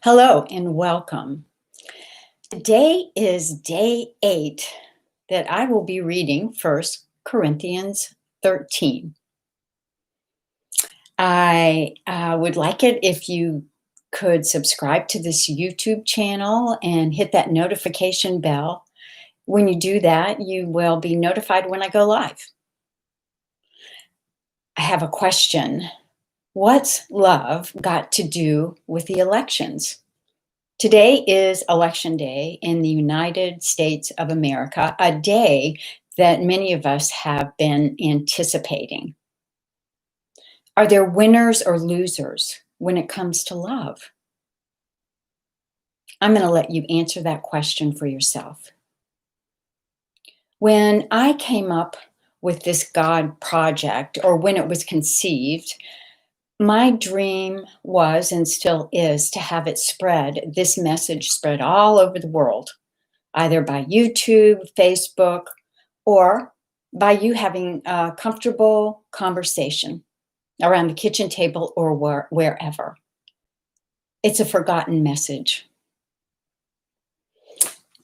Hello and welcome. Today is day 8 that I will be reading 1 Corinthians 13. I would like it if you could subscribe to this YouTube channel and hit that notification bell. When you do that, you will be notified when I go live. I have a question. What's love got to do with the elections? Today is Election Day in the United States of America, a day that many of us have been anticipating. Are there winners or losers when it comes to love? I'm going to let you answer that question for yourself. When I came up with this God project, or when it was conceived, my dream was and still is to have it spread, this message spread all over the world, either by YouTube, Facebook, or by you having a comfortable conversation around the kitchen table or wherever. It's a forgotten message.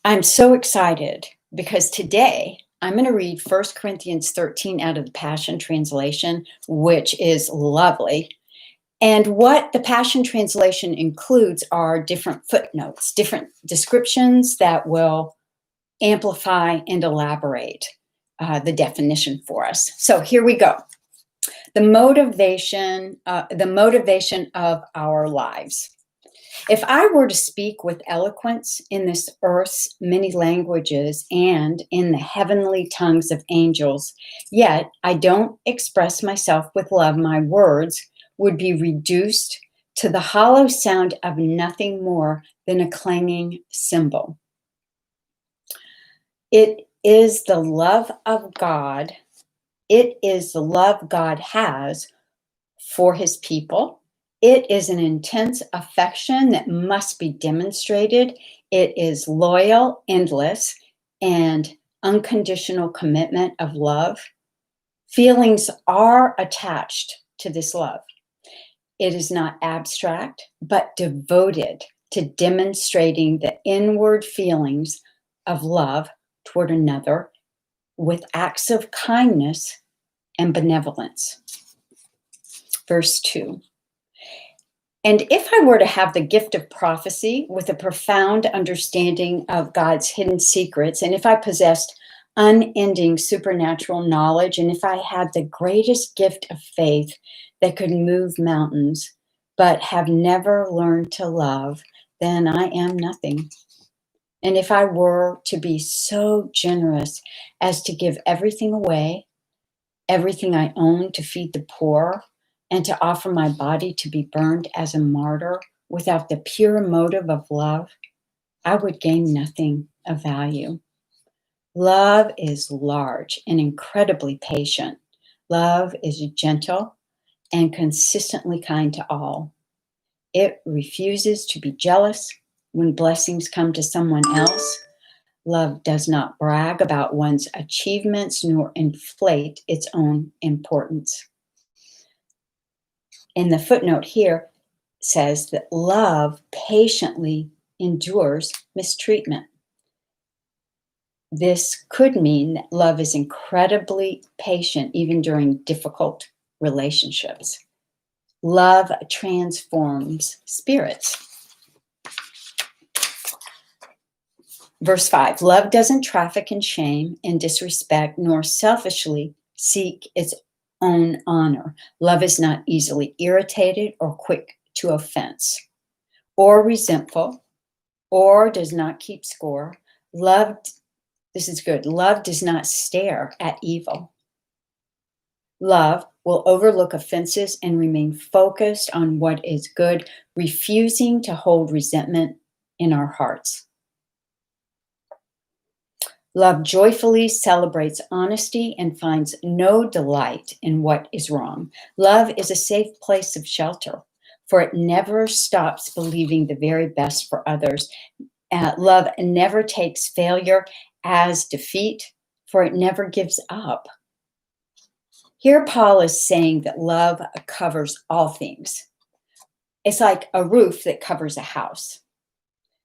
I'm so excited because today I'm going to read 1 Corinthians 13 out of the Passion Translation, which is lovely. And what the Passion Translation includes are different footnotes, different descriptions that will amplify and elaborate the definition for us. So here we go. The motivation of our lives. If I were to speak with eloquence in this earth's many languages and in the heavenly tongues of angels, yet I don't express myself with love, my words would be reduced to the hollow sound of nothing more than a clanging cymbal. It is the love of God. It is the love God has for his people. It is an intense affection that must be demonstrated. It is loyal, endless, and unconditional commitment of love. Feelings are attached to this love. It is not abstract, but devoted to demonstrating the inward feelings of love toward another with acts of kindness and benevolence. Verse 2. And if I were to have the gift of prophecy with a profound understanding of God's hidden secrets, and if I possessed unending supernatural knowledge, and if I had the greatest gift of faith that could move mountains, but have never learned to love, then I am nothing. And if I were to be so generous as to give everything away, everything I own to feed the poor, and to offer my body to be burned as a martyr without the pure motive of love, I would gain nothing of value. Love is large and incredibly patient. Love is gentle and consistently kind to all. It refuses to be jealous when blessings come to someone else. Love does not brag about one's achievements nor inflate its own importance. And the footnote here says that love patiently endures mistreatment. This could mean that love is incredibly patient even during difficult relationships. Love transforms spirits. Verse 5, love doesn't traffic in shame and disrespect, nor selfishly seek its own honor. Love is not easily irritated or quick to offense, or resentful, or does not keep score. This is good. Love does not stare at evil. Love will overlook offenses and remain focused on what is good, refusing to hold resentment in our hearts. Love joyfully celebrates honesty and finds no delight in what is wrong. Love is a safe place of shelter, for it never stops believing the very best for others. Love never takes failure as defeat, for it never gives up. Here Paul is saying that love covers all things. It's like a roof that covers a house.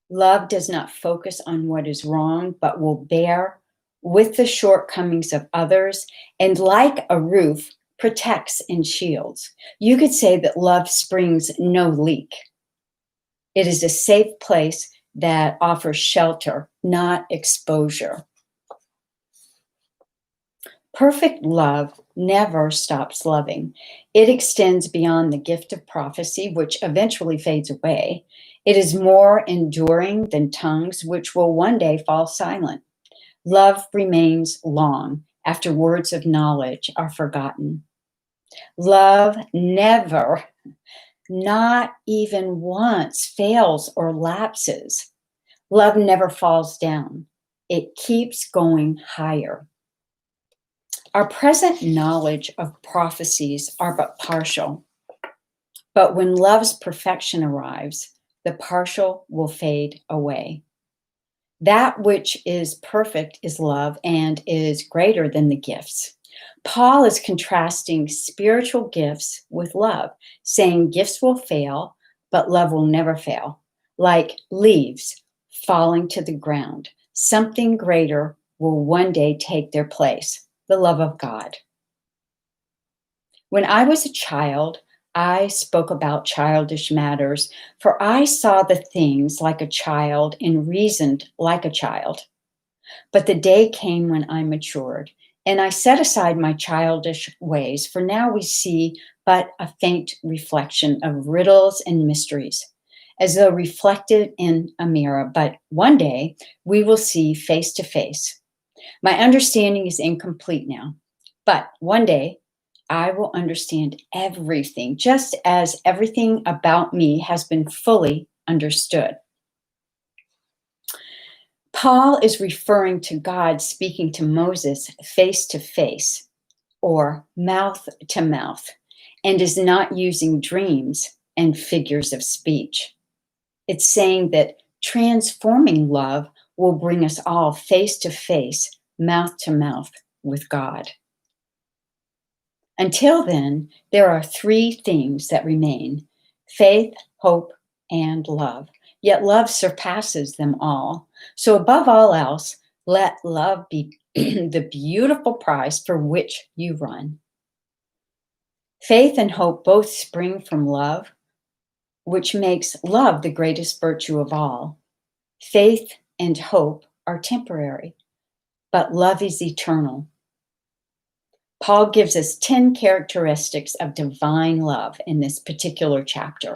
Love does not focus on what is wrong, but will bear with the shortcomings of others, and like a roof, protects and shields. You could say that love springs no leak. It is a safe place that offers shelter, not exposure. Perfect love never stops loving. It extends beyond the gift of prophecy, which eventually fades away. It is more enduring than tongues, which will one day fall silent. Love remains long after words of knowledge are forgotten. Love never, not even once, fails or lapses. Love never falls down. It keeps going higher. Our present knowledge of prophecies are but partial, but when love's perfection arrives, the partial will fade away. That which is perfect is love and is greater than the gifts. Paul is contrasting spiritual gifts with love, saying gifts will fail, but love will never fail. Like leaves falling to the ground, something greater will one day take their place. The love of God. When I was a child, I spoke about childish matters, for I saw the things like a child and reasoned like a child. But the day came when I matured, and I set aside my childish ways, for now we see but a faint reflection of riddles and mysteries, as though reflected in a mirror. But one day we will see face to face. My understanding is incomplete now, but one day I will understand everything, just as everything about me has been fully understood. Paul is referring to God speaking to Moses face to face or mouth to mouth, and is not using dreams and figures of speech. It's saying that transforming love will bring us all face to face, mouth to mouth with God. Until then, there are three things that remain: faith, hope, and love. Yet love surpasses them all. So above all else, let love be the beautiful prize for which you run. Faith and hope both spring from love, which makes love the greatest virtue of all. Faith and hope are temporary, but love is eternal. Paul gives us 10 characteristics of divine love in this particular chapter.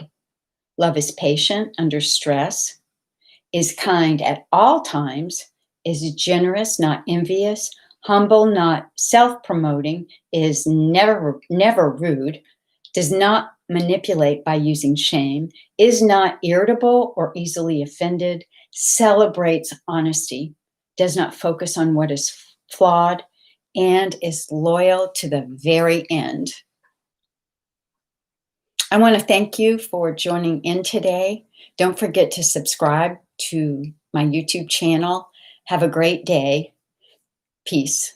Love is patient under stress, is kind at all times, is generous, not envious, humble, not self-promoting, is never rude, does not manipulate by using shame, is not irritable or easily offended, celebrates honesty, does not focus on what is flawed, and is loyal to the very end. I want to thank you for joining in today. Don't forget to subscribe to my YouTube channel. Have a great day. Peace.